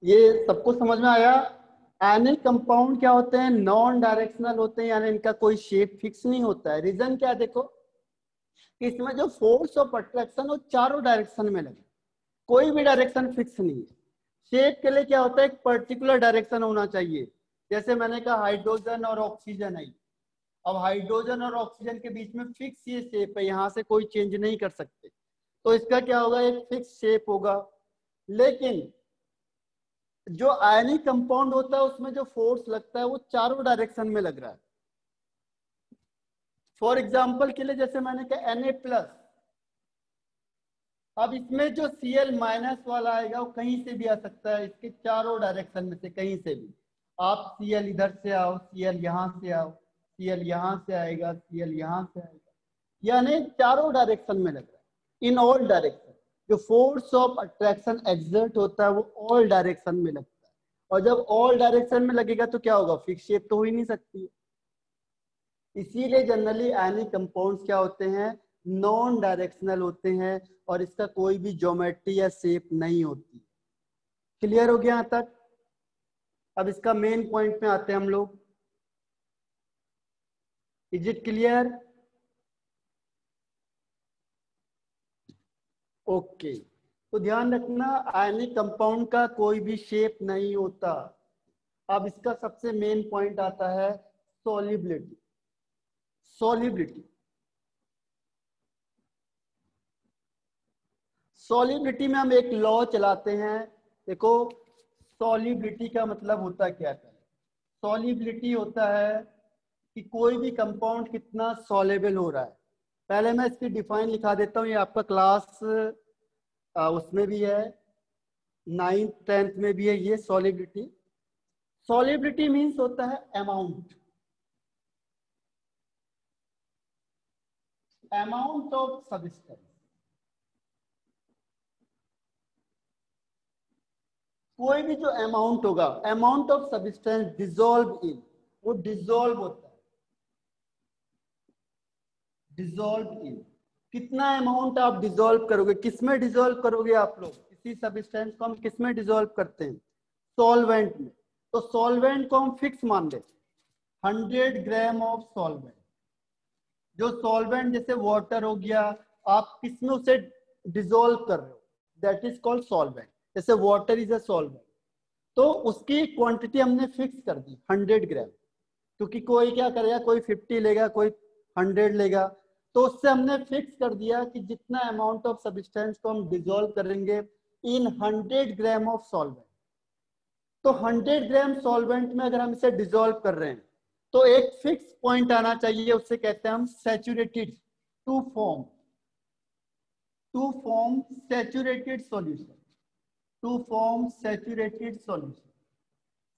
ये सबको समझ में आया? एनिक कंपाउंड क्या होते हैं? नॉन डायरेक्शनल होते हैं, यानी इनका कोई शेप फिक्स नहीं होता है। रीजन क्या है? देखो, इसमें जो फोर्स ऑफ अट्रैक्शन वो चारों डायरेक्शन में लगे, कोई भी डायरेक्शन फिक्स नहीं है। शेप के लिए क्या होता है? एक पर्टिकुलर डायरेक्शन होना चाहिए। जैसे मैंने कहा हाइड्रोजन और ऑक्सीजन है, अब हाइड्रोजन और ऑक्सीजन के बीच में फिक्स ये शेप है, यहां से कोई चेंज नहीं कर सकते, तो इसका क्या होगा? एक फिक्स शेप होगा। लेकिन जो आयनिक कंपाउंड होता है उसमें जो फोर्स लगता है वो चारों डायरेक्शन में लग रहा है। फॉर एग्जाम्पल के लिए जैसे मैंने कहा Na+, अब इसमें जो Cl- वाला आएगा वो कहीं से भी आ सकता है, इसके चारों डायरेक्शन में से कहीं से भी। आप Cl इधर से आओ, Cl यहां से आओ, Cl यहां से आएगा, Cl यहां से आएगा, यानी चारों डायरेक्शन में लग रहा है, इन ऑल डायरेक्शन। जो फोर्स ऑफ अट्रैक्शन एक्सर्ट होता है वो ऑल डायरेक्शन में लगता है, और जब ऑल डायरेक्शन में लगेगा तो क्या होगा? फिक्स शेप तो हो ही नहीं सकती है। इसीलिए जनरली आयनिक कंपाउंड्स क्या होते हैं? नॉन डायरेक्शनल होते हैं, और इसका कोई भी ज्योमेट्री या शेप नहीं होती। क्लियर हो गया यहाँ तक? अब इसका मेन पॉइंट में आते हैं हम लोग। Is it clear? ओके, तो ध्यान रखना, आयनिक कंपाउंड का कोई भी शेप नहीं होता। अब इसका सबसे मेन पॉइंट आता है सॉल्युबिलिटी। सॉल्युबिलिटी, सॉल्युबिलिटी में हम एक लॉ चलाते हैं। देखो, सॉल्युबिलिटी का मतलब होता क्या है? सॉल्युबिलिटी होता है कि कोई भी कंपाउंड कितना सॉल्युबल हो रहा है। पहले मैं इसकी डिफाइन लिखा देता हूँ, ये आपका क्लास उसमें भी है, 9th 10th में भी है ये सॉल्युबिलिटी। सॉल्युबिलिटी मीन्स होता है अमाउंट, अमाउंट ऑफ सब्सटेंस। कोई भी जो अमाउंट होगा, अमाउंट ऑफ सब्सटेंस डिसॉल्व इन, वो डिसॉल्व होता है, डिसॉल्व इन। कितना अमाउंट आप डिसॉल्व करोगे? किसमें डिसॉल्व करोगे आप लोग? किसी सब्सटेंस को हम किसमें डिसॉल्व करते हैं? सॉल्वेंट में। तो सॉल्वेंट को हम फिक्स मान लेते हैं, 100 ग्राम ऑफ सॉल्वेंट। जो सॉल्वेंट जैसे वाटर हो गया, आप किसमें उसे डिसॉल्व कर रहे हो, दैट इज कॉल्ड सॉल्वेंट। जैसे वाटर इज अ सॉल्वेंट, तो उसकी क्वांटिटी हमने फिक्स कर दी 100 ग्राम, क्योंकि कोई क्या करेगा, कोई 50 लेगा, कोई 100 लेगा, तो उससे हमने फिक्स कर दिया कि जितना अमाउंट ऑफ सब्सटेंस को हम डिसॉल्व करेंगे इन 100 ग्राम ऑफ सॉल्वेंट। तो 100 ग्राम सॉल्वेंट में अगर हम इसे डिसॉल्व कर रहे हैं तो एक फिक्स पॉइंट आना चाहिए, उससे कहते हैं हम saturated, to form, to form saturated solution, to form saturated solution.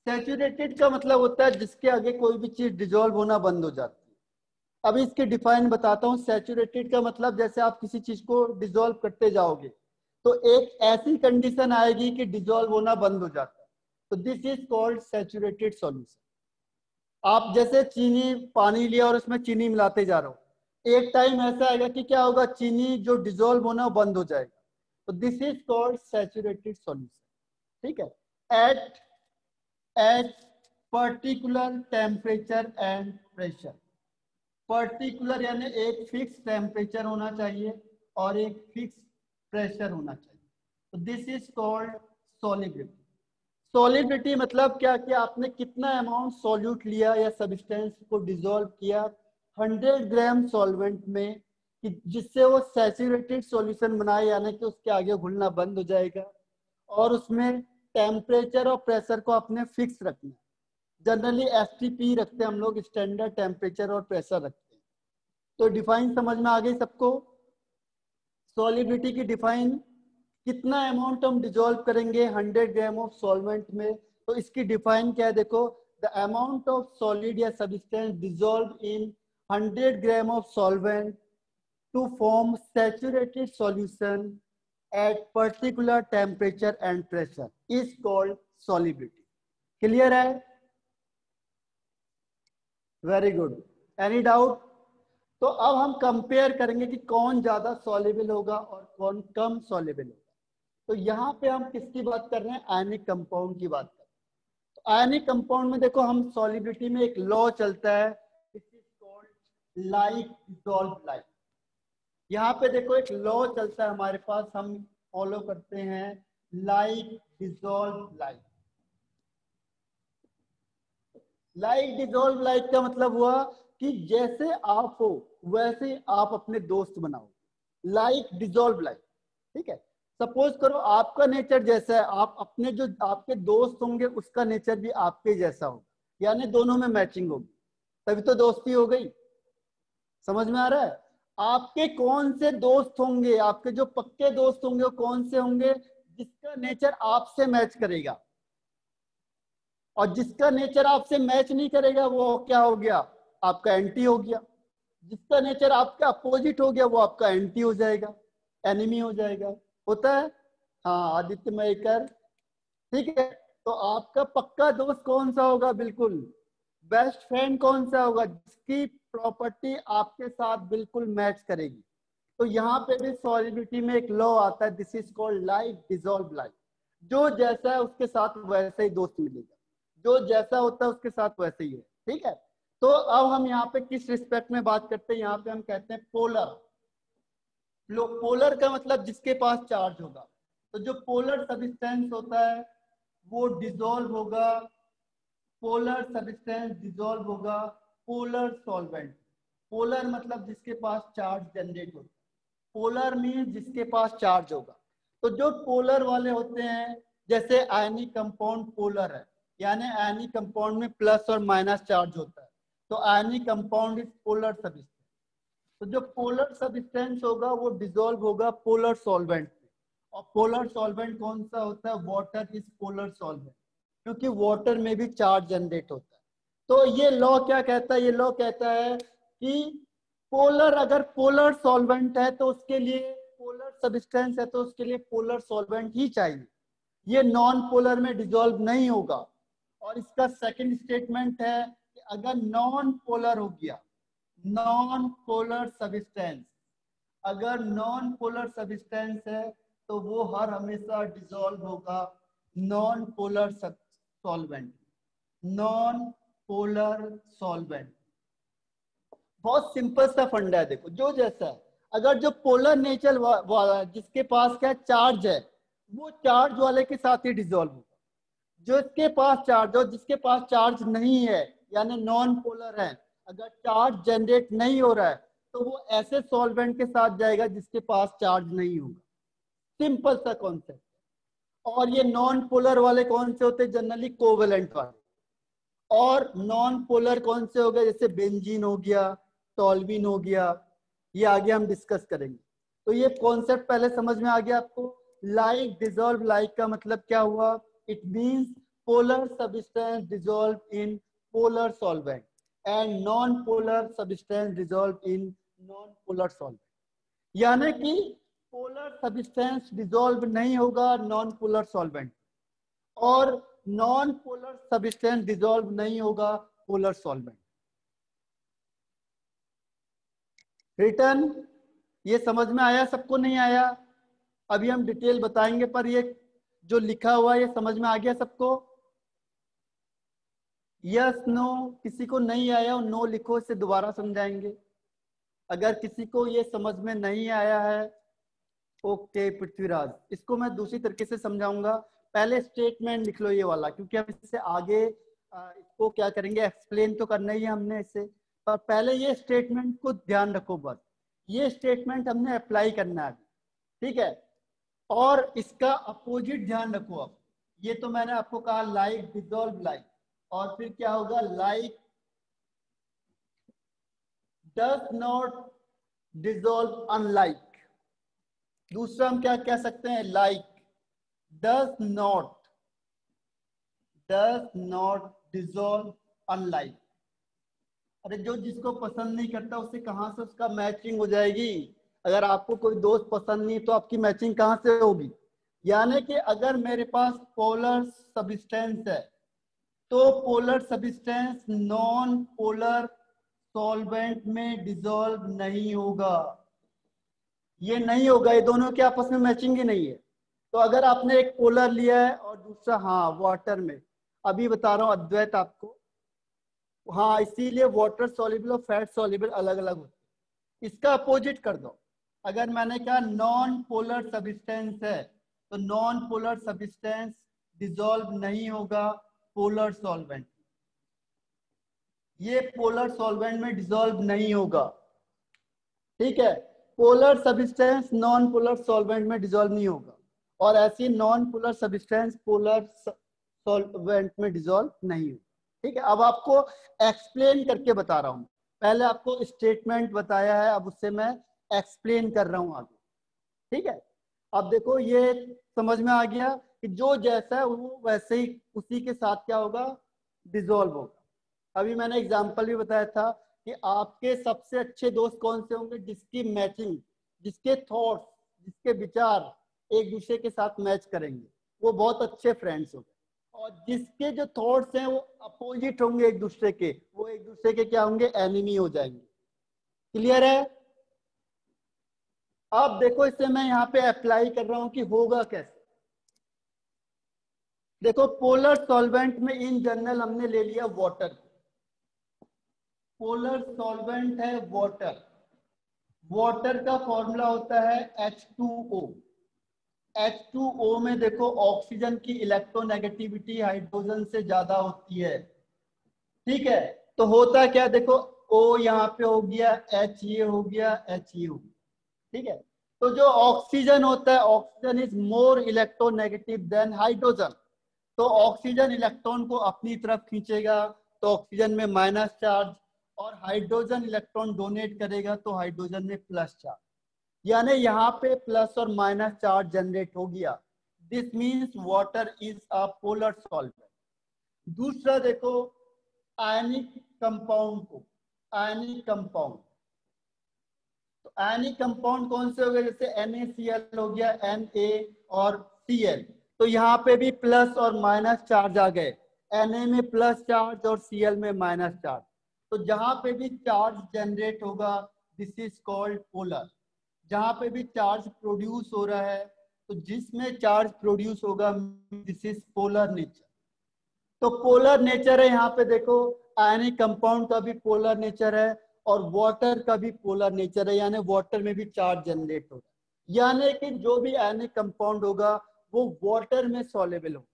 Saturated का मतलब होता है जिसके आगे कोई भी चीज डिसॉल्व होना बंद हो जाती है। अभी इसके डिफाइन बताता हूँ। सैचुरेटेड का मतलब जैसे आप किसी चीज को डिसॉल्व करते जाओगे तो एक ऐसी कंडीशन आएगी कि डिसॉल्व होना बंद हो जाता है, तो this is called saturated solution. आप जैसे चीनी, पानी लिया और उसमें चीनी मिलाते जा रहे हो, एक टाइम ऐसा आएगा कि क्या होगा, चीनी जो डिसॉल्व होना बंद हो जाएगा, तो this is called saturated solution. ठीक है? Eight particular temperature and pressure. Particular यानी एक फिक्स टेम्परेचर होना चाहिए और एक फिक्स प्रेशर होना चाहिए, तो this is called solubility. Solubility मतलब क्या, कि आपने कितना अमाउंट सॉल्यूट लिया या सब्सटेंस को डिसॉल्व किया 100 ग्राम सॉल्वेंट में, कि जिससे वो सैचुरेटेड सॉल्यूशन बनाए, यानी कि उसके आगे घुलना बंद हो जाएगा, और उसमें टेम्परेचर और प्रेशर को आपने फिक्स रखना। जनरली एसटीपी रखते हैं हम लोग, स्टैंडर्ड टेम्परेचर और प्रेशर रखते हैं। तो डिफाइन समझ में आ गई सबको? सॉलिबिलिटी की डिफाइन, कितना अमाउंट हम डिसॉल्व करेंगे 100 ग्राम ऑफ सॉल्वेंट में, तो इसकी डिफाइन क्या है? देखो, द अमाउंट ऑफ सॉलिड या substance dissolve in 100 gram of solvent to form saturated solution at particular temperature and pressure is called solubility. Clear है? Very good. Any doubt? तो अब हम कंपेयर करेंगे कि कौन ज्यादा सॉल्युबल होगा और कौन कम सॉल्युबल होगा। तो यहाँ पे हम किसकी बात कर रहे हैं? आयनिक कंपाउंड की बात कर रहे हैं। तो आयनिक कंपाउंड में देखो हम सॉलिबिलिटी में एक लॉ चलता है, this is called like dissolve like. यहाँ पे देखो एक लॉ चलता है हमारे पास, हम फॉलो करते हैं like dissolve like. Like dissolve like का मतलब हुआ कि जैसे आप हो वैसे आप अपने दोस्त बनाओ, लाइक डिसॉल्व लाइक। ठीक है, सपोज करो आपका नेचर जैसा है, आप अपने जो आपके दोस्त होंगे उसका नेचर भी आपके जैसा होगा, यानी दोनों में मैचिंग होगी, तभी तो दोस्ती हो गई। समझ में आ रहा है? आपके कौन से दोस्त होंगे, आपके जो पक्के दोस्त होंगे वो कौन से होंगे? जिसका नेचर आपसे मैच करेगा, और जिसका नेचर आपसे मैच नहीं करेगा वो क्या हो गया? आपका एंटी हो गया। जिसका नेचर आपका अपोजिट हो गया वो आपका एंटी हो जाएगा, एनिमी हो जाएगा। होता है? हाँ आदित्य मयकर, ठीक है। तो आपका पक्का दोस्त कौन सा होगा? बिल्कुल बेस्ट फ्रेंड कौन सा होगा? जिसकी प्रॉपर्टी आपके साथ बिल्कुल मैच करेगी। तो यहाँ पे भी सॉलिबिलिटी में एक लॉ आता है, this is called like dissolve like. जो जैसा है उसके साथ वैसा ही दोस्त मिलेगा, जो जैसा होता है उसके साथ वैसे ही है। ठीक है, तो अब हम यहाँ पे किस रिस्पेक्ट में बात करते हैं? यहाँ पे हम कहते हैं पोलर। पोलर का मतलब जिसके पास चार्ज होगा। तो जो पोलर सब्सटेंस होता है वो डिसॉल्व होगा, पोलर सब्सटेंस डिसॉल्व होगा पोलर सॉल्वेंट। पोलर मतलब जिसके पास चार्ज जनरेट होता है, पोलर मीन जिसके पास चार्ज होगा। तो जो पोलर वाले होते हैं, जैसे आयनिक कंपाउंड पोलर है, यानी आयनिक कंपाउंड में प्लस और माइनस चार्ज होता है, तो ionic compound is polar substance. तो जो पोलर सब्सटेंस होगा वो डिसॉल्व होगा पोलर सॉल्वेंट में। और पोलर सॉल्वेंट कौन सा होता है? वाटर इज पोलर सॉल्वेंट, क्योंकि वाटर में भी चार्ज जनरेट होता है। तो ये लॉ क्या कहता है? ये लॉ कहता है कि पोलर, अगर पोलर सॉल्वेंट है तो उसके लिए, पोलर सब्सटेंस है तो उसके लिए पोलर सॉल्वेंट ही चाहिए, ये नॉन पोलर में डिसॉल्व नहीं होगा। और इसका सेकंड स्टेटमेंट है कि अगर नॉन पोलर हो गया, नॉन पोलर सब्सटेंस, अगर नॉन पोलर सब्सटेंस है तो वो हर हमेशा डिसॉल्व होगा non polar solvent, non polar solvent. बहुत सिंपल सा फंडा है, देखो जो जैसा है, अगर जो पोलर नेचर वाला जिसके पास क्या चार्ज है वो चार्ज वाले के साथ ही डिसॉल्व होगा। जो इसके पास चार्ज और जिसके पास चार्ज नहीं है, यानी नॉन पोलर है, अगर चार्ज जनरेट नहीं हो रहा है तो वो ऐसे सॉल्वेंट के साथ जाएगा जिसके पास चार्ज नहीं होगा। सिंपल सा कॉन्सेप्ट। और ये नॉन पोलर वाले कौन से होते हैं? जनरली कोवेलेंट वाले। और नॉन पोलर कौन से हो गए? जैसे बेंजीन हो गया, टॉल्विन हो गया, ये आगे हम डिस्कस करेंगे। तो ये कॉन्सेप्ट पहले समझ में आ गया आपको? लाइक डिसॉल्व लाइक का मतलब क्या हुआ? It means polar substance dissolve in polar solvent and non polar substance dissolve in non polar solvent. यानी कि पोलर सब्सटेंस डिसॉल्व नहीं होगा नॉन पोलर सॉल्वेंट, और नॉन पोलर सब्सटेंस डिसॉल्व नहीं होगा पोलर सॉल्वेंट। रिटर्न ये समझ में आया सबको? नहीं आया? अभी हम डिटेल बताएंगे, पर ये जो लिखा हुआ है ये समझ में आ गया सबको? Yes no? किसी को नहीं आया नो लिखो, इसे दोबारा समझाएंगे। अगर किसी को ये समझ में नहीं आया है, ओके पृथ्वीराज, इसको मैं दूसरी तरीके से समझाऊंगा। पहले स्टेटमेंट लिख लो ये वाला, क्योंकि हम इससे आगे इसको क्या करेंगे, एक्सप्लेन तो करना ही है हमने इससे, पर पहले ये स्टेटमेंट को ध्यान रखो बस। ये स्टेटमेंट हमने अप्लाई करना है, ठीक है? और इसका अपोजिट ध्यान रखो। अब ये तो मैंने आपको कहा लाइक डिसॉल्व लाइक, और फिर क्या होगा? Like does not dissolve unlike. दूसरा हम क्या कह सकते हैं? Like does not dissolve unlike. अरे जो जिसको पसंद नहीं करता उससे कहां से उसका मैचिंग हो जाएगी? अगर आपको कोई दोस्त पसंद नहीं तो आपकी मैचिंग कहां से होगी? यानी कि अगर मेरे पास पोलर सब्सटेंस है तो polar substance non polar solvent में डिसॉल्व नहीं होगा। ये नहीं होगा, ये दोनों के आपस में मैचिंग ही नहीं है। तो अगर आपने एक पोलर लिया है और दूसरा हाँ वाटर में, अभी बता रहा हूँ अद्वैत आपको, हाँ इसीलिए वाटर सॉल्युबल और फैट सॉल्युबल अलग अलग होते हैं। इसका अपोजिट कर दो, अगर मैंने कहा नॉन पोलर सब्सटेंस है तो नॉन पोलर सब्सटेंस डिसॉल्व नहीं होगा पोलर सॉल्वेंट, ये पोलर सॉल्वेंट में डिसॉल्व नहीं होगा, ठीक है। Polar substance non polar solvent में डिसॉल्व नहीं होगा, और ऐसी non polar substance polar solvent में डिसॉल्व नहीं होगा, ठीक है। अब आपको एक्सप्लेन करके बता रहा हूं, पहले आपको स्टेटमेंट बताया है, अब उससे मैं एक्सप्लेन कर रहा हूं आगे, ठीक है। अब देखो ये समझ में आ गया कि जो जैसा है वो वैसे ही उसी के साथ क्या होगा, डिसॉल्व होगा। अभी मैंने एग्जांपल भी बताया था कि आपके सबसे अच्छे दोस्त कौन से होंगे, जिसकी मैचिंग, जिसके थॉट्स, जिसके विचार एक दूसरे के साथ मैच करेंगे, वो बहुत अच्छे फ्रेंड्स होंगे। और जिसके जो थॉट्स हैं वो अपोजिट होंगे एक दूसरे के, वो एक दूसरे के क्या होंगे, एनिमी हो जाएंगे। क्लियर है? अब देखो इसे मैं यहाँ पे अप्लाई कर रहा हूं कि होगा कैसे। देखो पोलर सॉल्वेंट में इन जनरल हमने ले लिया वाटर, पोलर सॉल्वेंट है वाटर, वाटर का फॉर्मूला होता है H2O। H2O में देखो ऑक्सीजन की इलेक्ट्रोनेगेटिविटी हाइड्रोजन से ज्यादा होती है, ठीक है। तो होता क्या, देखो O यहाँ पे हो गया, H ये हो गया, H ये हो गया, ठीक है। तो जो ऑक्सीजन होता है, oxygen is more electronegative than hydrogen, तो ऑक्सीजन इलेक्ट्रॉन को अपनी तरफ खींचेगा तो ऑक्सीजन में माइनस चार्ज, और हाइड्रोजन इलेक्ट्रॉन डोनेट करेगा तो हाइड्रोजन में प्लस चार्ज, यानी यहाँ पे प्लस और माइनस चार्ज जनरेट हो गया। This means water is a polar solvent. दूसरा देखो आयनिक कंपाउंड को, आयनिक कंपाउंड, तो आयनिक कंपाउंड कौन से हो गए, जैसे NaCl हो गया, Na और Cl, तो यहाँ पे भी प्लस और माइनस चार्ज आ गए, Na में प्लस चार्ज और Cl में माइनस चार्ज, तो जहां पे भी चार्ज जनरेट होगा दिस इज कॉल्ड पोलर। जहां पे भी चार्ज प्रोड्यूस हो रहा है तो जिसमें चार्ज प्रोड्यूस होगा दिस इज पोलर नेचर। तो पोलर नेचर है, यहाँ पे देखो आयनिक कंपाउंड का भी पोलर नेचर है और वाटर का भी पोलर नेचर है, यानी वाटर में भी चार्ज जनरेट होगा, यानी कि जो भी आयनिक कंपाउंड होगा वो वाटर में सॉल्युबल होगा।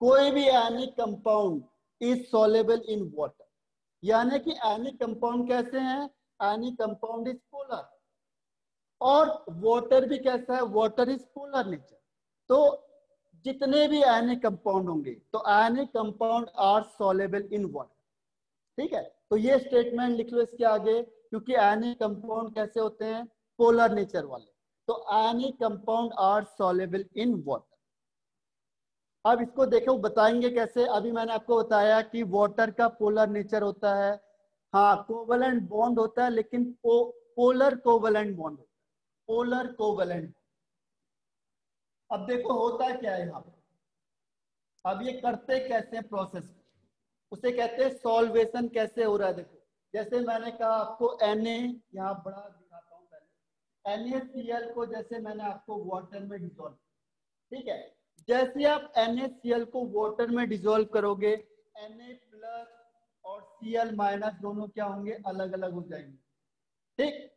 कोई भी आयनिक compound is soluble in water, यानी कि आयनिक कंपाउंड कैसे हैं, आयनिक कंपाउंड इज पोलर, और वाटर भी कैसा है, वाटर इज पोलर नेचर। तो जितने भी आयनिक कंपाउंड होंगे तो ionic compound are soluble in water, ठीक है। तो ये स्टेटमेंट लिख लो इसके आगे, क्योंकि आयनिक कंपाउंड कैसे होते हैं, पोलर नेचर वाले, तो ionic compound are soluble in water. अब इसको देखो बताएंगे कैसे, अभी मैंने आपको बताया कि वाटर का पोलर नेचर होता है, हाँ कोवलेंट बॉन्ड होता है, लेकिन पोलर कोवलेंट बॉन्ड होता है, पोलर कोवलेंट। अब देखो होता क्या है यहाँ पे, अब ये करते कैसे हैं प्रोसेस, उसे कहते हैं सॉल्वेशन कैसे हो रहा है। देखो जैसे मैंने कहा आपको Na, यहाँ बड़ा दिखाता हूँ पहले, NaCl को जैसे मैंने आपको वाटर में डिसॉल्व, ठीक है। जैसे आप NaCl को वाटर में डिसॉल्व करोगे Na प्लस और Cl माइनस दोनों क्या होंगे, अलग अलग हो जाएंगे, ठीक।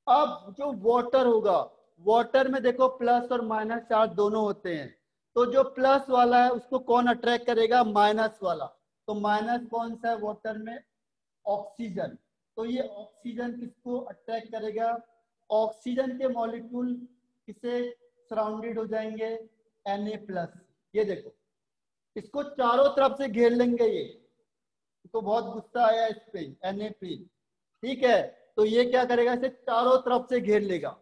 अब जो वाटर होगा, वाटर में देखो प्लस और माइनस चार्ज दोनों होते हैं, तो जो प्लस वाला है उसको कौन अट्रैक्ट करेगा, माइनस वाला, तो माइनस कौन सा है वाटर में, ऑक्सीजन, तो ये ऑक्सीजन किसको अट्रैक्ट करेगा, ऑक्सीजन के मॉलिक्यूल किसे सराउंडेड हो जाएंगे, Na+। ये देखो इसको चारों तरफ से घेर लेंगे, ये तो बहुत गुस्सा आया इस पे Na+, ठीक है। तो ये क्या करेगा, इसे चारों तरफ से घेर लेगा,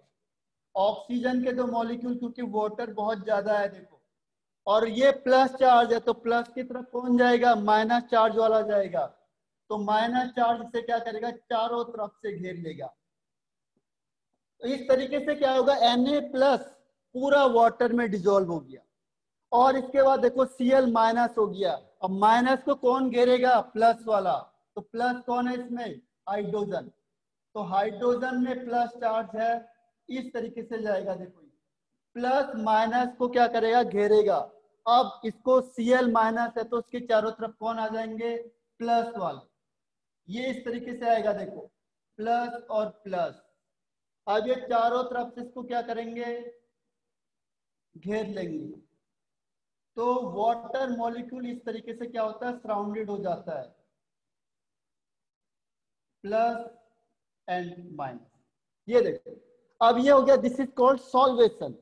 ऑक्सीजन के दो मॉलिक्यूल, क्योंकि वाटर बहुत ज्यादा है देखो, और ये प्लस चार्ज है तो प्लस की तरफ कौन जाएगा, माइनस चार्ज वाला जाएगा, तो माइनस चार्ज से क्या करेगा, चारों तरफ से घेर लेगा। तो इस तरीके से क्या होगा, Na+ पूरा वाटर में डिसॉल्व हो गया, और इसके बाद देखो Cl माइनस हो गया, अब माइनस को कौन घेरेगा, प्लस वाला, तो प्लस कौन है इसमें, हाइड्रोजन, तो हाइड्रोजन में प्लस चार्ज है, इस तरीके से जाएगा देखो, प्लस माइनस को क्या करेगा, घेरेगा। अब इसको Cl माइनस है तो उसके चारों तरफ कौन आ जाएंगे, प्लस वाले। ये इस तरीके से आएगा, देखो प्लस और प्लस। अब ये चारों तरफ से इसको क्या करेंगे, घेर लेंगे। तो वाटर मॉलिक्यूल इस तरीके से क्या होता है, सराउंडेड हो जाता है, प्लस एंड माइनस। ये देखो, अब ये हो गया, दिस इज कॉल्ड सॉल्वेशन।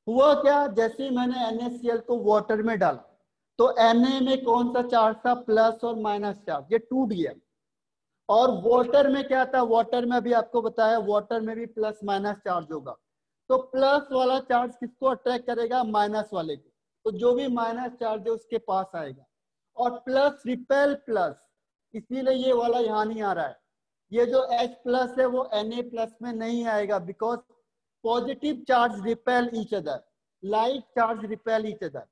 हुआ क्या, जैसे ही मैंने NaCl को वाटर में डाला तो Na में कौन सा चार्ज था, प्लस और माइनस चार्ज, ये टूट गया। और वाटर में क्या था, वाटर में अभी आपको बताया, वाटर में भी प्लस माइनस चार्ज होगा। तो प्लस वाला चार्ज किसको अट्रैक्ट करेगा, माइनस वाले को। तो जो भी माइनस चार्ज है उसके पास आएगा। और प्लस रिपेल प्लस, इसीलिए ये वाला यहाँ नहीं आ रहा है। ये जो H प्लस है वो Na प्लस में नहीं आएगा, because positive charge repel each other, like charge repel each other.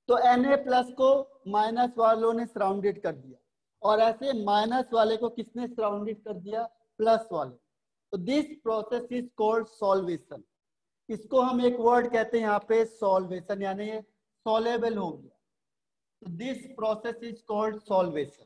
तो Na प्लस को माइनस वालों ने सराउंडेड कर दिया, और ऐसे माइनस वाले को किसने सराउंडेड कर दिया, प्लस वाले। तो this process is called solvation. इसको हम एक वर्ड कहते हैं यहाँ पे, सॉल्वेशन, यानी ये सॉलेबल हो गया। तो this process is called solvation.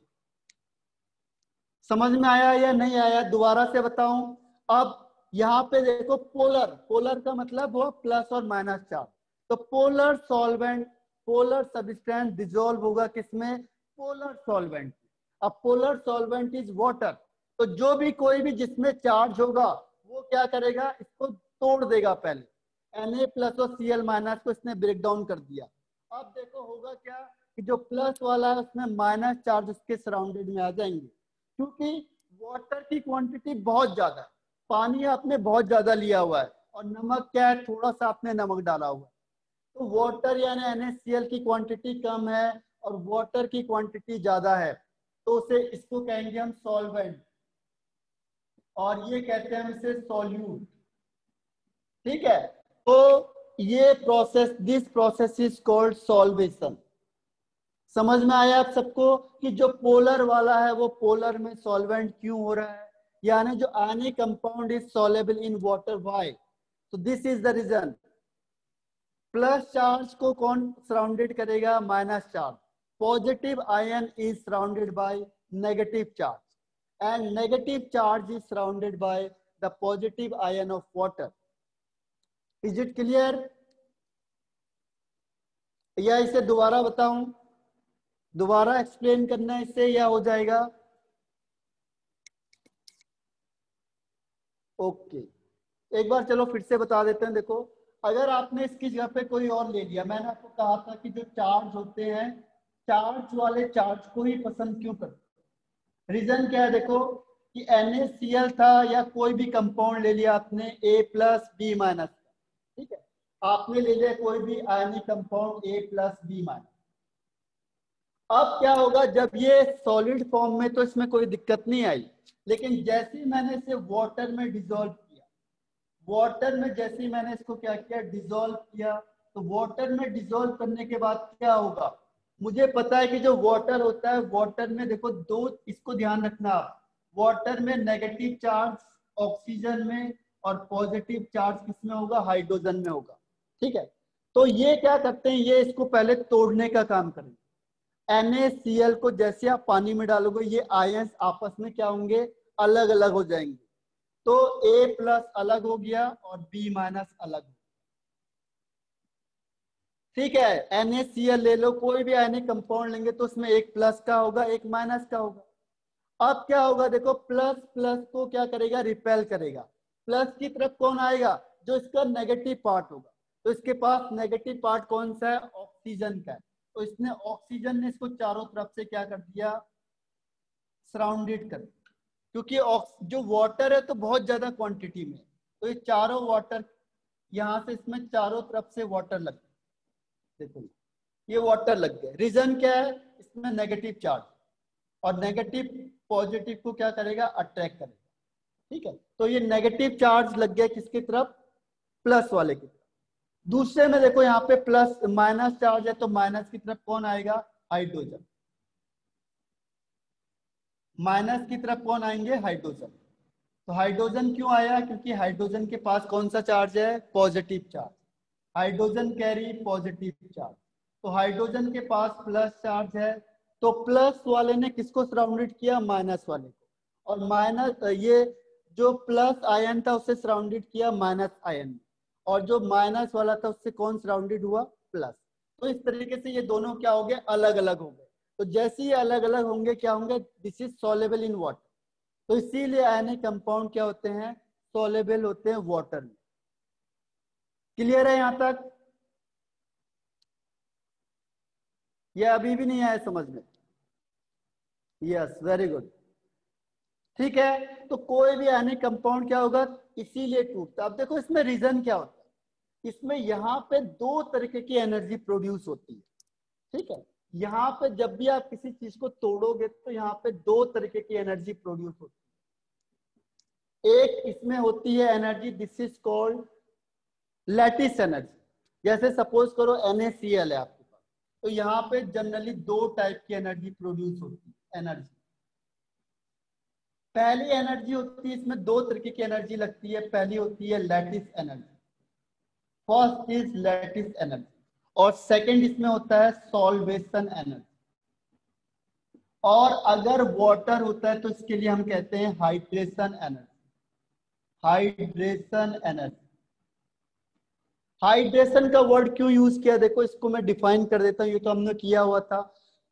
समझ में आया या नहीं आया, दोबारा से बताऊं। अब यहाँ पे देखो, पोलर, पोलर का मतलब हुआ प्लस और माइनस चार्ज। तो polar solvent, polar substance dissolve होगा किसमें, पोलर सॉल्वेंट। अब पोलर सॉल्वेंट इज वाटर। तो जो भी कोई भी जिसमें चार्ज होगा वो क्या करेगा, इसको तोड़ देगा पहले। Na प्लस और Cl माइनस को इसने ब्रेक डाउन कर दिया। अब देखो होगा क्या, कि जो प्लस वाला है उसमें माइनस चार्ज उसके सराउंडेड में आ जाएंगे, क्योंकि वाटर की क्वांटिटी बहुत ज्यादा है, पानी आपने बहुत ज्यादा लिया हुआ है, और नमक क्या है, थोड़ा सा आपने नमक डाला हुआ है। तो वाटर यानी NaCl की क्वांटिटी कम है और वाटर की क्वांटिटी ज्यादा है, तो उसे, इसको कहेंगे हम सॉल्वेंट, और ये कहते हैं हम इसे सॉल्यूट। ठीक है, तो ये process, this process is called solvation. समझ में आया आप सबको, कि जो पोलर वाला है वो पोलर में सॉल्वेंट क्यों हो रहा है, यानी जो ionic compound is soluble in water, why, तो this is the reason. Plus charge को कौन सराउंडेड करेगा, minus charge. Positive ion is surrounded by negative charge, and negative charge is surrounded by the positive ion of water. Is it clear, या इसे दोबारा बताऊं, दोबारा explain करना है इससे, या हो जाएगा, ओके। एक बार चलो फिर से बता देते हैं। देखो, अगर आपने इसकी जगह पे कोई और ले लिया, मैंने आपको कहा था कि जो चार्ज होते हैं, चार्ज वाले चार्ज को ही पसंद क्यों करते हैं, रीजन क्या है, देखो कि NaCl था, या कोई भी कंपाउंड ले लिया आपने A प्लस B माइनस, ठीक है, आपने ले लिया कोई भी ionic compound A plus B minus. अब क्या होगा, जब ये सॉलिड फॉर्म में तो इसमें कोई दिक्कत नहीं आई, लेकिन जैसे ही मैंने इसे वाटर में डिसॉल्व किया, वाटर में जैसे ही मैंने इसको क्या किया, डिसॉल्व किया, तो वाटर में डिसॉल्व करने के बाद क्या होगा, मुझे पता है कि जो वाटर होता है, वाटर में देखो दो, इसको ध्यान रखना आप, वाटर में नेगेटिव चार्ज ऑक्सीजन में, और पॉजिटिव चार्ज किसमें होगा, हाइड्रोजन में होगा। ठीक है, तो ये क्या करते हैं, ये इसको पहले तोड़ने का काम करेंगे। NaCl को जैसे आप पानी में डालोगे, ये आयंस आपस में क्या होंगे, अलग अलग हो जाएंगे। तो A प्लस अलग हो गया और B माइनस अलग हो, ठीक है। NaCl ले लो, कोई भी आयनिक कंपाउंड लेंगे तो उसमें एक प्लस का होगा, एक माइनस का होगा। अब क्या होगा, देखो प्लस प्लस को क्या करेगा, रिपेल करेगा। प्लस की तरफ कौन आएगा, जो इसका नेगेटिव पार्ट होगा। तो इसके पास नेगेटिव पार्ट कौन सा है, ऑक्सीजन का है। तो इसने, ऑक्सीजन ने इसको चारों तरफ से क्या कर दिया, सराउंडेड कर दिया। क्योंकि जो वाटर है तो बहुत ज्यादा क्वांटिटी में, तो ये चारों वाटर, यहाँ से इसमें चारों तरफ से वाटर लग गए। देखो ये वाटर लग गए, रीजन क्या है, इसमें नेगेटिव चार्ज, और नेगेटिव पॉजिटिव को क्या करेगा, अट्रैक्ट करेगा। ठीक है, तो ये नेगेटिव चार्ज लग गया किसकी तरफ, प्लस वाले की तरफ। दूसरे में देखो यहाँ पे प्लस माइनस चार्ज है, तो माइनस की तरफ कौन आएगा, हाइड्रोजन। माइनस की तरफ कौन आएंगे, हाइड्रोजन। तो हाइड्रोजन क्यों आया, क्योंकि हाइड्रोजन के पास कौन सा चार्ज है, positive charge. Hydrogen carry positive charge, तो हाइड्रोजन के पास प्लस चार्ज है, तो प्लस वाले ने किसको सराउंडेड किया, माइनस वाले को, और माइनस ये जो प्लस आयन था उससे सराउंडेड किया माइनस आयन, और जो माइनस वाला था उससे कौन सराउंडेड हुआ, प्लस। तो इस तरीके से ये दोनों क्या हो गए, अलग अलग हो गए। तो जैसे ही अलग अलग होंगे क्या होंगे, this is soluble in water, तो इसीलिए आयनिक कंपाउंड क्या होते हैं, सॉल्युबल होते हैं वाटर में। क्लियर है यहां तक, ये अभी भी नहीं आया समझ में, यस वेरी गुड। ठीक है, तो कोई भी आयनिक कंपाउंड क्या होगा, इसीलिए टूटता। अब देखो इसमें रीजन क्या होता है, इसमें यहाँ पे दो तरीके की एनर्जी प्रोड्यूस होती है। ठीक है, यहाँ पे जब भी आप किसी चीज को तोड़ोगे तो यहाँ पे दो तरीके की एनर्जी प्रोड्यूस होती है। एक इसमें होती है energy, this is called lattice energy. जैसे सपोज करो NaCl है आपके पास, तो यहाँ पे जनरली दो टाइप की एनर्जी प्रोड्यूस होती है। एनर्जी, पहली एनर्जी होती है, इसमें दो तरीके की एनर्जी लगती है। पहली होती है lattice energy, first is lattice energy, और सेकंड इसमें होता है सॉल्वेशन एनर्जी। और अगर वाटर होता है तो इसके लिए हम कहते हैं hydration energy, hydration energy. Hydration का वर्ड क्यों यूज किया, देखो इसको मैं डिफाइन कर देता हूँ, ये तो हमने किया हुआ था।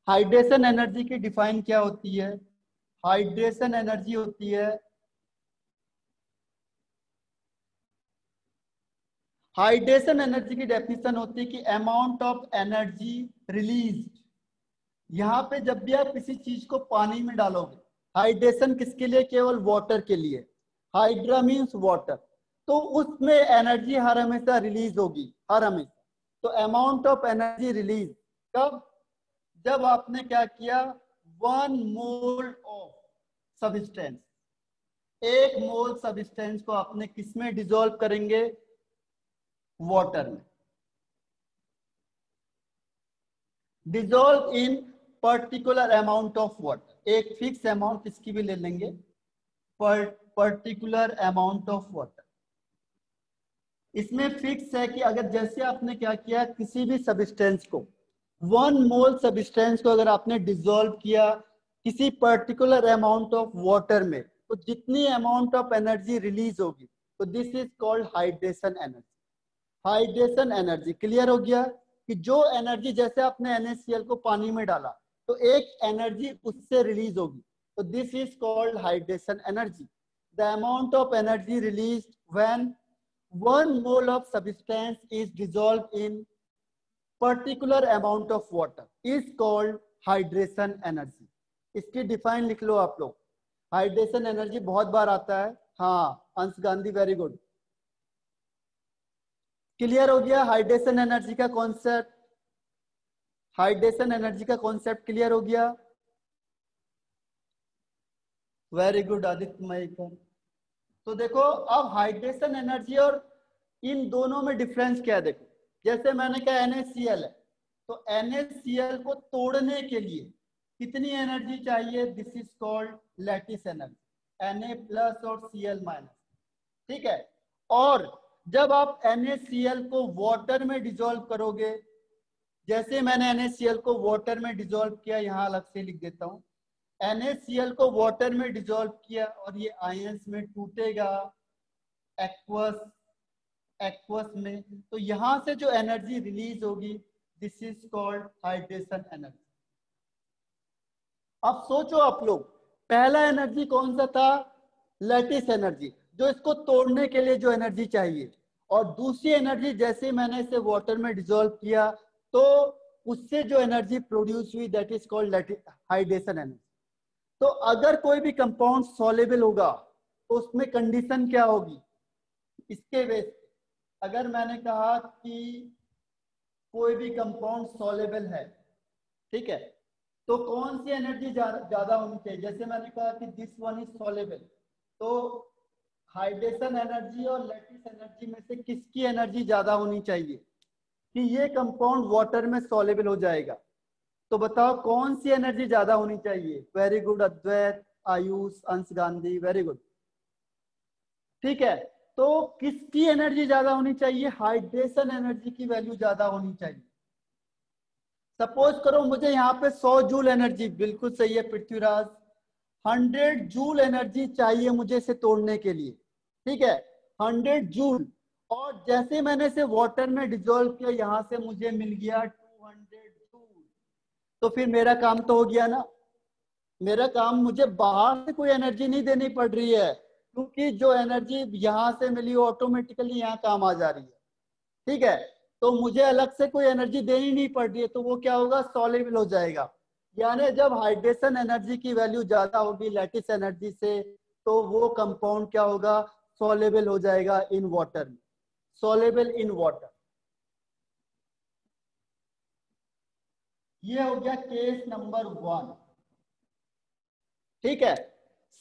हाइड्रेशन एनर्जी की डिफाइन क्या होती है, हाइड्रेशन एनर्जी होती है, हाइड्रेशन एनर्जी की डेफिनेशन होती है कि अमाउंट ऑफ एनर्जी रिलीज्ड। यहाँ पे जब भी आप किसी चीज को पानी में डालोगे, हाइड्रेशन किसके लिए, केवल वाटर के लिए, हाइड्रा मीन्स वाटर, तो उसमें एनर्जी हर हमेशा रिलीज होगी, हर हमेशा। तो अमाउंट ऑफ एनर्जी रिलीज कब, जब आपने क्या किया, 1 mole of substance, 1 mole substance को आपने किसमें डिसॉल्व करेंगे, वाटर में। Dissolve in particular amount of water, एक फिक्स अमाउंट इसकी भी ले लेंगे, पर्टिकुलर अमाउंट ऑफ वाटर। इसमें फिक्स है कि अगर जैसे आपने क्या किया, किसी भी सब्सटेंस को, 1 मोल सब्सटेंस को अगर आपने डिसॉल्व किया किसी पर्टिकुलर अमाउंट ऑफ वाटर में, तो जितनी अमाउंट ऑफ एनर्जी रिलीज होगी, तो this is called hydration energy, hydration energy. Clear हो गया कि जो एनर्जी, जैसे आपने NaCl को पानी में डाला तो एक एनर्जी उससे रिलीज होगी, तो this is called hydration energy. The amount of energy release when 1 mole of substance is dissolve in particular amount of water is called hydration energy. इसकी डिफाइन लिख लो आप लोग, हाइड्रेशन एनर्जी बहुत बार आता है। हाँ अंश गांधी, वेरी गुड। क्लियर हो गया हाइड्रेशन एनर्जी का कॉन्सेप्ट, हाइड्रेशन एनर्जी का कॉन्सेप्ट क्लियर हो गया, वेरी गुड आदित्य मयकर। तो देखो अब हाइड्रेशन एनर्जी और इन दोनों में डिफरेंस क्या है, देखो जैसे मैंने कहा NaCl है, तो NaCl को तोड़ने के लिए कितनी एनर्जी चाहिए, this is called lattice energy, Na plus और Cl माइनस। ठीक है, और जब आप NaCl को वाटर में डिसॉल्व करोगे, जैसे मैंने NaCl को वाटर में डिसॉल्व किया, यहां अलग से लिख देता हूं, NaCl को वाटर में डिसॉल्व किया और ये आयंस में टूटेगा एक्वस, एक्वस में, तो यहां से जो एनर्जी रिलीज होगी, this is called hydration energy. अब सोचो आप लोग, पहला एनर्जी कौन सा था, लैटिस एनर्जी, जो इसको तोड़ने के लिए जो एनर्जी चाहिए, और दूसरी एनर्जी जैसे मैंने इसे वाटर में डिसॉल्व किया तो उससे जो एनर्जी प्रोड्यूस हुई, that is called hydration energy. तो अगर कोई भी कंपाउंड सॉल्युबल होगा तो उसमें कंडीशन क्या होगी, इसके बेस, अगर मैंने कहा कि कोई भी कंपाउंड सॉल्युबल है, ठीक है, तो कौन सी एनर्जी ज्यादा होनी चाहिए, जैसे मैंने कहा कि दिस वन इज सॉल्युबल, तो हाइड्रेशन एनर्जी और लैटिस एनर्जी में से किसकी एनर्जी ज्यादा होनी चाहिए कि ये कंपाउंड वाटर में सॉल्युबल हो जाएगा, तो बताओ कौन सी एनर्जी ज्यादा होनी चाहिए। वेरी गुड अद्वैत, आयुष, अंश गांधी, वेरी गुड। ठीक है, तो किसकी एनर्जी ज्यादा होनी चाहिए? हाइड्रेशन एनर्जी की वैल्यू ज्यादा होनी चाहिए। सपोज करो मुझे यहाँ पे 100 जूल एनर्जी, बिल्कुल सही है पृथ्वीराज, 100 जूल एनर्जी चाहिए मुझे इसे तोड़ने के लिए, ठीक है, 100 जूल। और जैसे मैंने इसे वाटर में डिजोल्व किया, यहाँ से मुझे मिल गया 200 जूल। तो फिर मेरा काम तो हो गया ना। मेरा काम, मुझे बाहर से कोई एनर्जी नहीं देनी पड़ रही है, क्योंकि जो एनर्जी यहाँ से मिली वो ऑटोमेटिकली यहाँ काम आ जा रही है, ठीक है। तो मुझे अलग से कोई एनर्जी देनी नहीं पड़ रही है, तो वो क्या होगा? सॉल्युबल हो जाएगा। यानी जब हाइड्रेशन एनर्जी की वैल्यू ज्यादा होगी लैटिस एनर्जी से, तो वो कंपाउंड क्या होगा? सॉल्युबल हो जाएगा इन वाटर में, सॉल्युबल इन वाटर। ये हो गया केस नंबर 1, ठीक है।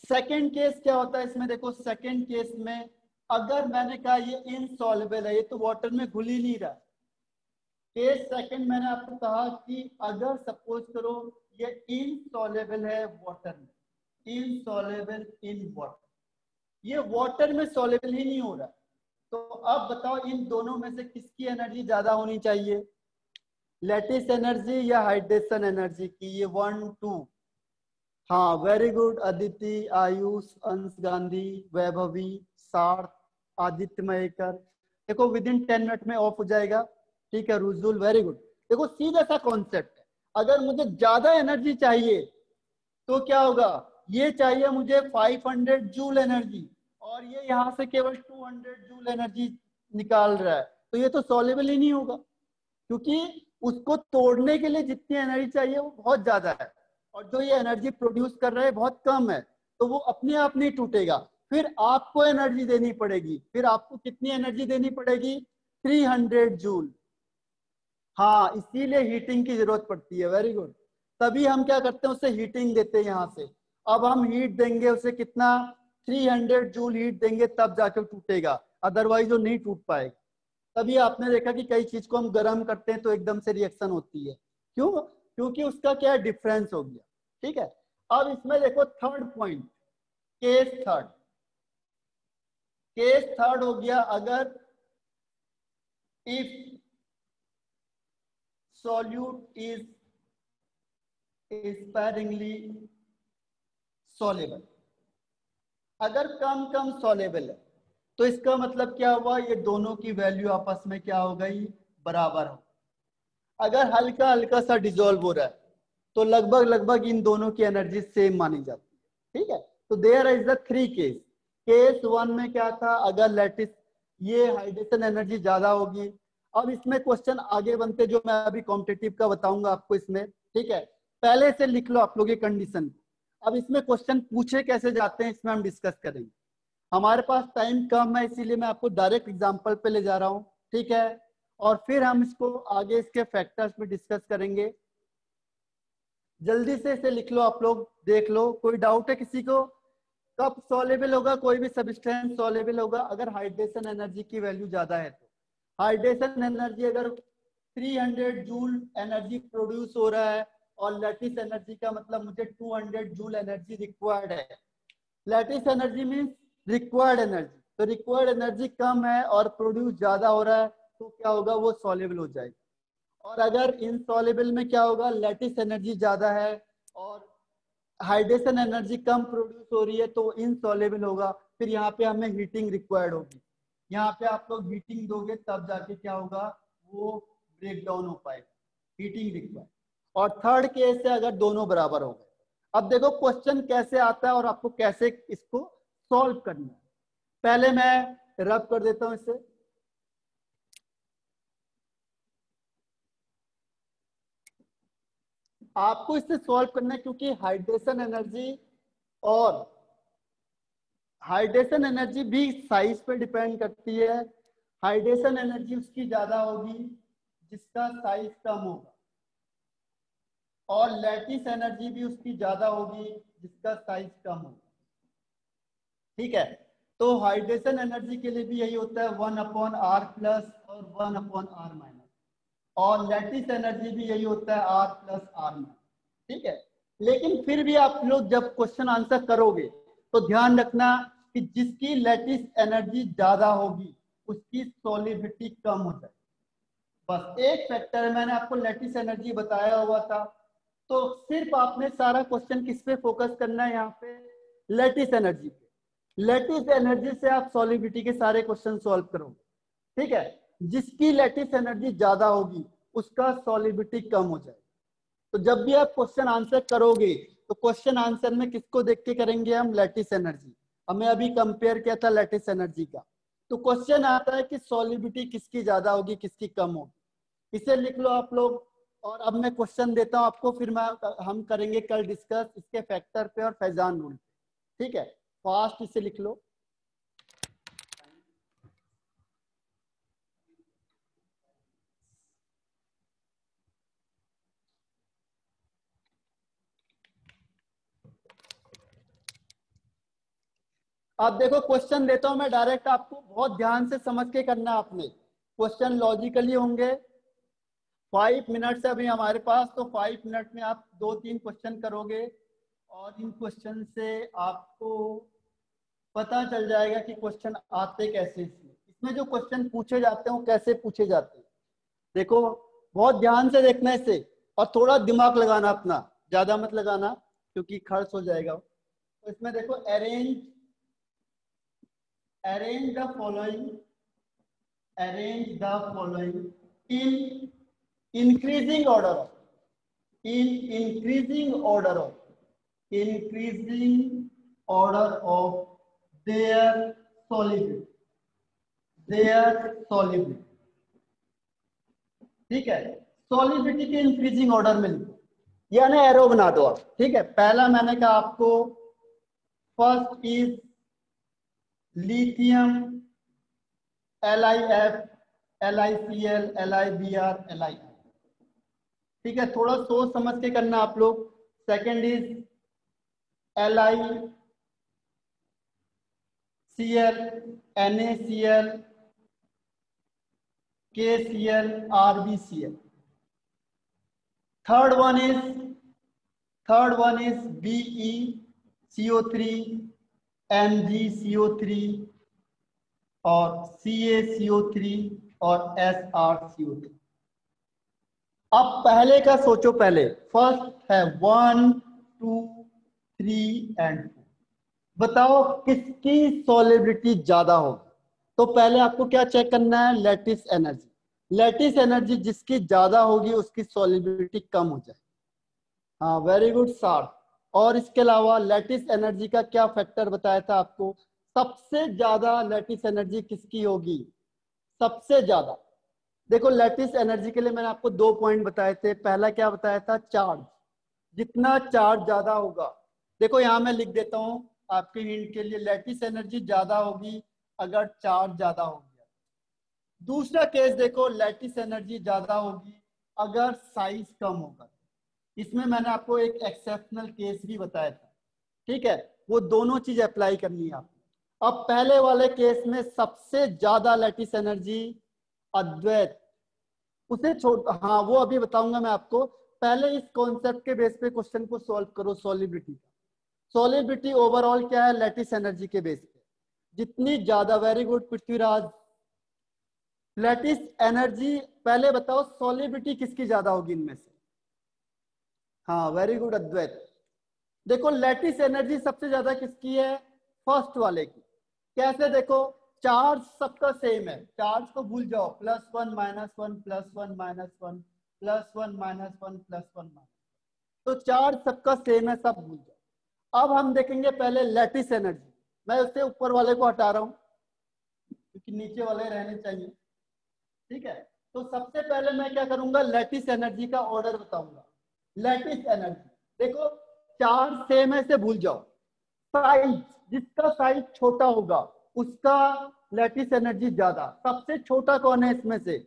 सेकंड केस क्या होता है इसमें? देखो सेकंड केस में अगर मैंने कहा ये इनसॉल्युबल है, ये तो वाटर में घुल ही नहीं रहा। केस सेकंड मैंने आपको कहा कि अगर सपोज करो ये इनसॉल्युबल है वाटर में, इनसॉल्युबल इन वाटर, ये वाटर में सॉल्युबल ही नहीं हो रहा, तो अब बताओ इन दोनों में से किसकी एनर्जी ज्यादा होनी चाहिए? लैटिस एनर्जी या हाइड्रेशन एनर्जी की? ये 1 2। हाँ वेरी गुड, अदिति, आयुष, अंश गांधी, वैभवी, सार्थ, आदित्य मयेकर। देखो विद इन 10 मिनट में ऑफ हो जाएगा, ठीक है। रुजुल वेरी गुड। देखो सीधा सा कॉन्सेप्ट है, अगर मुझे ज्यादा एनर्जी चाहिए तो क्या होगा? ये चाहिए मुझे 500 जूल एनर्जी, और ये यहाँ से केवल 200 जूल एनर्जी निकाल रहा है, तो ये तो सॉल्युबल ही नहीं होगा, क्योंकि उसको तोड़ने के लिए जितनी एनर्जी चाहिए वो बहुत ज्यादा है, और जो ये एनर्जी प्रोड्यूस कर रहा है बहुत कम है, तो वो अपने आप नहीं टूटेगा। फिर आपको एनर्जी देनी पड़ेगी। फिर आपको कितनी एनर्जी देनी पड़ेगी? 300 जूल। हाँ, इसीलिए हीटिंग की जरूरत पड़ती है। Very good. तभी हम क्या करते हैं, उसे हीटिंग देते हैं यहाँ से। अब हम हीट देंगे उसे, कितना? 300 जूल हीट देंगे, तब जाकर टूटेगा, अदरवाइज वो नहीं टूट पाएगा। तभी आपने देखा कि कई चीज को हम गर्म करते हैं तो एकदम से रिएक्शन होती है, क्यों? क्योंकि उसका क्या डिफरेंस हो गया, ठीक है। अब इसमें देखो third point, case third. Case third हो गया, अगर if solute is sparingly soluble, अगर कम कम soluble है, तो इसका मतलब क्या हुआ? ये दोनों की वैल्यू आपस में क्या हो गई? बराबर हो। अगर हल्का हल्का सा डिजोल्व हो रहा है तो लगभग लगभग इन दोनों की एनर्जी सेम मानी जाती है, ठीक है। तो there is the 3 case. Case 1 में क्या था? अगर लैटिस, ये हाइड्रेशन एनर्जी ज्यादा होगी। अब इसमें क्वेश्चन आगे बनते जो मैं अभी कॉम्पिटिटिव का बताऊंगा आपको इसमें, ठीक है। पहले से लिख लो आप लोग ये कंडीशन। अब इसमें क्वेश्चन पूछे कैसे जाते हैं इसमें हम डिस्कस करेंगे। हमारे पास टाइम कम है, इसीलिए मैं आपको डायरेक्ट एग्जांपल पे ले जा रहा हूँ, ठीक है। और फिर हम इसको आगे इसके फैक्टर्स पे डिस्कस करेंगे। जल्दी से इसे लिख लो आप लोग, देख लो। कोई डाउट है किसी को? कब सॉल्युबल होगा कोई भी सब्सटेंस? सॉल्युबल होगा अगर हाइड्रेशन एनर्जी की वैल्यू ज्यादा है। तो हाइड्रेशन एनर्जी अगर 300 जूल एनर्जी प्रोड्यूस हो रहा है, और लैटिस एनर्जी का मतलब मुझे 200 जूल एनर्जी रिक्वायर्ड है। Lattice energy means required energy, तो रिक्वायर्ड एनर्जी कम है और प्रोड्यूस ज्यादा हो रहा है, तो क्या होगा? वो सॉल्युबल हो जाएगा। और अगर इनसॉल्युबल में क्या होगा? लैटिस एनर्जी ज्यादा है और हाइड्रेशन एनर्जी कम प्रोड्यूस हो रही है, तो इनसॉल्युबल होगा। फिर यहाँ पे हमें हीटिंग रिक्वायर्ड होगी। यहाँ पे आप लोग हीटिंग दोगे तब जाके क्या होगा? वो ब्रेक डाउन हो पाएगा, हीटिंग रिक्वायर्ड। और थर्ड केस है अगर दोनों बराबर हो गए। अब देखो क्वेश्चन कैसे आता है और आपको कैसे इसको सॉल्व करना है। पहले मैं रब कर देता हूं इसे। आपको इससे सॉल्व करना है, क्योंकि हाइड्रेशन एनर्जी और हाइड्रेशन एनर्जी भी साइज पे डिपेंड करती है। हाइड्रेशन एनर्जी उसकी ज्यादा होगी जिसका साइज कम होगा, और लैटिस एनर्जी भी उसकी ज्यादा होगी जिसका साइज कम होगा, ठीक है। तो हाइड्रेशन एनर्जी के लिए भी यही होता है 1/r प्लस और 1/r माइनस, और लैटिस एनर्जी भी यही होता है r प्लस r माइनस, ठीक है। लेकिन फिर भी आप लोग जब क्वेश्चन आंसर करोगे तो ध्यान रखना कि जिसकी लैटिस एनर्जी ज्यादा होगी उसकी सॉलिबिलिटी कम हो जाए। बस एक फैक्टर है, मैंने आपको लैटिस एनर्जी बताया हुआ था। तो सिर्फ आपने सारा क्वेश्चन किस पे फोकस करना है, यहाँ पे लैटिस एनर्जी पे। लैटिस एनर्जी से आप सॉलिबिलिटी के सारे क्वेश्चन सॉल्व करोगे, ठीक है। जिसकी लैटिस एनर्जी ज्यादा होगी उसका सॉलिबिलिटी कम हो जाए। तो जब भी आप क्वेश्चन आंसर करोगे तो क्वेश्चन आंसर में किसको देख के करेंगे हम, लैटिस एनर्जी। हमें अभी कंपेयर किया था लैटिस एनर्जी का। तो क्वेश्चन आता है कि सॉलिबिलिटी किसकी ज्यादा होगी किसकी कम होगी, इसे लिख लो आप लोग। और अब मैं क्वेश्चन देता हूं आपको, फिर हम करेंगे कल डिस्कस इसके फैक्टर पे और फैजान रूल पे, ठीक है। फास्ट इसे लिख लो। आप देखो क्वेश्चन देता हूं मैं डायरेक्ट, आपको बहुत ध्यान से समझ के करना है आपने। क्वेश्चन लॉजिकली होंगे। 5 मिनट से अभी हमारे पास, तो 5 मिनट में आप 2-3 क्वेश्चन करोगे और इन क्वेश्चन से आपको पता चल जाएगा कि क्वेश्चन आते कैसे। इसमें जो क्वेश्चन पूछे जाते हैं वो कैसे पूछे जाते हैं, देखो बहुत ध्यान से देखना इसे। और थोड़ा दिमाग लगाना अपना, ज्यादा मत लगाना क्योंकि खर्च हो जाएगा। तो इसमें देखो arrange the following in increasing order of their solubility, ठीक है। सॉलिबिलिटी के इंक्रीजिंग ऑर्डर में लिखो, या ना एरो बना दो आप, ठीक है। पहला मैंने कहा आपको, first is lithium LiF, LiCl, LiBr, Li, ठीक है। थोड़ा सोच समझ के करना आप लोग। Second is LiCl, NaCl, KCl, RbCl। Third one is BeCO3, MgCO3 और CaCO3 और SrCO3। अब पहले का सोचो, पहले फर्स्ट है 1, 2, 3 एंड 4। बताओ किसकी सॉलिबिलिटी ज्यादा होगी। तो पहले आपको क्या चेक करना है, लैटिस एनर्जी। लैटिस एनर्जी जिसकी ज्यादा होगी उसकी सॉलिबिलिटी कम हो जाए। हाँ वेरी गुड सार। और इसके अलावा लैटिस एनर्जी का क्या फैक्टर बताया था आपको, सबसे ज्यादा लैटिस एनर्जी किसकी होगी, सबसे ज्यादा। देखो लैटिस एनर्जी के लिए मैंने आपको 2 पॉइंट बताए थे। पहला क्या बताया था, चार्ज। जितना चार्ज ज्यादा होगा, देखो यहां मैं लिख देता हूं आपके हिंट के लिए, लैटिस एनर्जी ज्यादा होगी अगर चार्ज ज्यादा हो गया। दूसरा केस देखो, लैटिस एनर्जी ज्यादा होगी अगर साइज कम होगा। इसमें मैंने आपको एक एक्सेप्शनल केस भी बताया था, ठीक है। वो दोनों चीज अप्लाई करनी है आपको। अब पहले वाले केस में सबसे ज्यादा लैटिस एनर्जी अद्वैत, उसे छोड़, हाँ वो अभी बताऊंगा मैं आपको। पहले इस कॉन्सेप्ट के बेस पे क्वेश्चन को सॉल्व करो। सॉलिबिलिटी ओवरऑल क्या है, लैटिस एनर्जी के बेस पे जितनी ज्यादा। Very good Prithviraj. Lattice energy पहले बताओ सॉलिबिलिटी किसकी ज्यादा होगी इनमें से। हाँ वेरी गुड अद्वैत। देखो लैटिस एनर्जी सबसे ज्यादा किसकी है, फर्स्ट वाले की। कैसे देखो, चार्ज सबका सेम है, चार्ज को भूल जाओ, +1 -1 +1 -1 +1 -1 +1 तो चार्ज सबका सेम है, सब भूल जाओ। अब हम देखेंगे पहले लैटिस एनर्जी। मैं उससे ऊपर वाले को हटा रहा हूं क्योंकि नीचे वाले रहने चाहिए, ठीक है। तो सबसे पहले मैं क्या करूंगा, लैटिस एनर्जी का ऑर्डर बताऊंगा। लैटिस एनर्जी देखो, चार्ज सेम है से भूल जाओ। साइज, जिसका साइज छोटा होगा उसका लैटिस एनर्जी ज्यादा। सबसे छोटा कौन है इसमें से,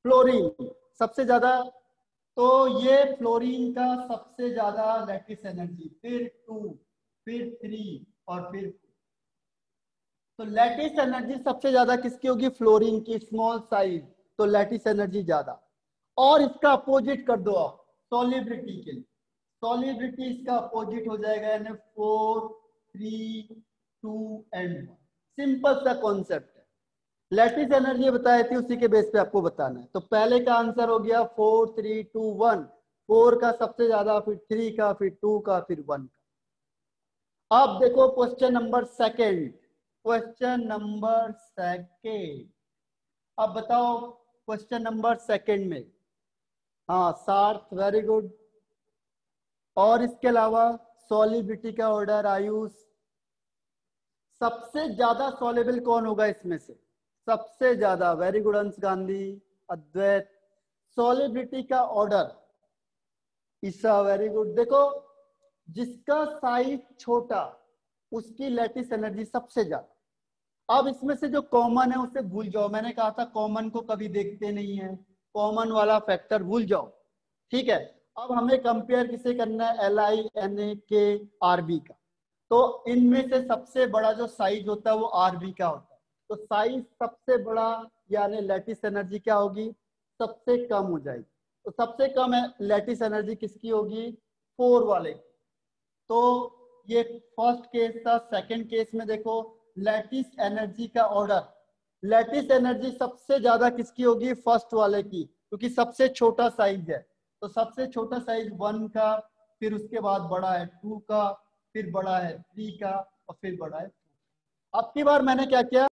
फ्लोरीन सबसे ज्यादा। तो ये फ्लोरीन का सबसे ज्यादा लैटिस एनर्जी, फिर 2, फिर 3 और फिर 4। तो लैटिस एनर्जी सबसे ज्यादा किसकी होगी, फ्लोरीन की, स्मॉल साइज, तो लैटिस एनर्जी ज्यादा। और इसका अपोजिट कर दो आप सॉलिबिलिटी के लिए। सॉलिबिलिटी इसका अपोजिट हो जाएगा, यानी 4, 3 2 and 1। सिंपल सा कॉन्सेप्ट है। लैटिस एनर्जी बताई थी, उसी के बेस पे आपको बताना है। तो पहले का आंसर हो गया 4 3 2 1। 4 का सबसे ज्यादा, फिर 3 का, फिर 2 का, फिर 1 का। अब देखो question number second. Question number second, अब बताओ क्वेश्चन नंबर सेकंड में। हाँ सार्थ, वेरी गुड। और इसके अलावा सॉलिबिलिटी का ऑर्डर आयुष, सबसे ज्यादा सॉलेबल कौन होगा इसमें से? सबसे ज्यादा, वेरी गुड अंश गांधी, अद्वैत। सॉलिबिलिटी का ऑर्डर ईशा, वेरी गुड। देखो जिसका साइज छोटा उसकी लैटिस एनर्जी सबसे ज्यादा। अब इसमें से जो कॉमन है उसे भूल जाओ, मैंने कहा था कॉमन को कभी देखते नहीं है, कॉमन वाला फैक्टर भूल जाओ, ठीक है। अब हमें कंपेयर किसे करना है? LINAK का। तो इनमें से सबसे बड़ा जो साइज होता है वो RB का होता है। तो साइज सबसे बड़ा यानी लैटिस एनर्जी क्या होगी? सबसे कम हो जाएगी। तो सबसे कम है लैटिस एनर्जी किसकी होगी? 4 वाले की। तो ये फर्स्ट केस था। सेकंड केस में देखो लैटिस एनर्जी का ऑर्डर, लैटिस एनर्जी सबसे ज्यादा किसकी होगी? फर्स्ट वाले की, क्योंकि सबसे छोटा साइज है। तो सबसे छोटा साइज 1 का, फिर उसके बाद बड़ा है 2 का, फिर बड़ा है 3 का, और फिर बड़ा है 2। अब की बार मैंने क्या किया,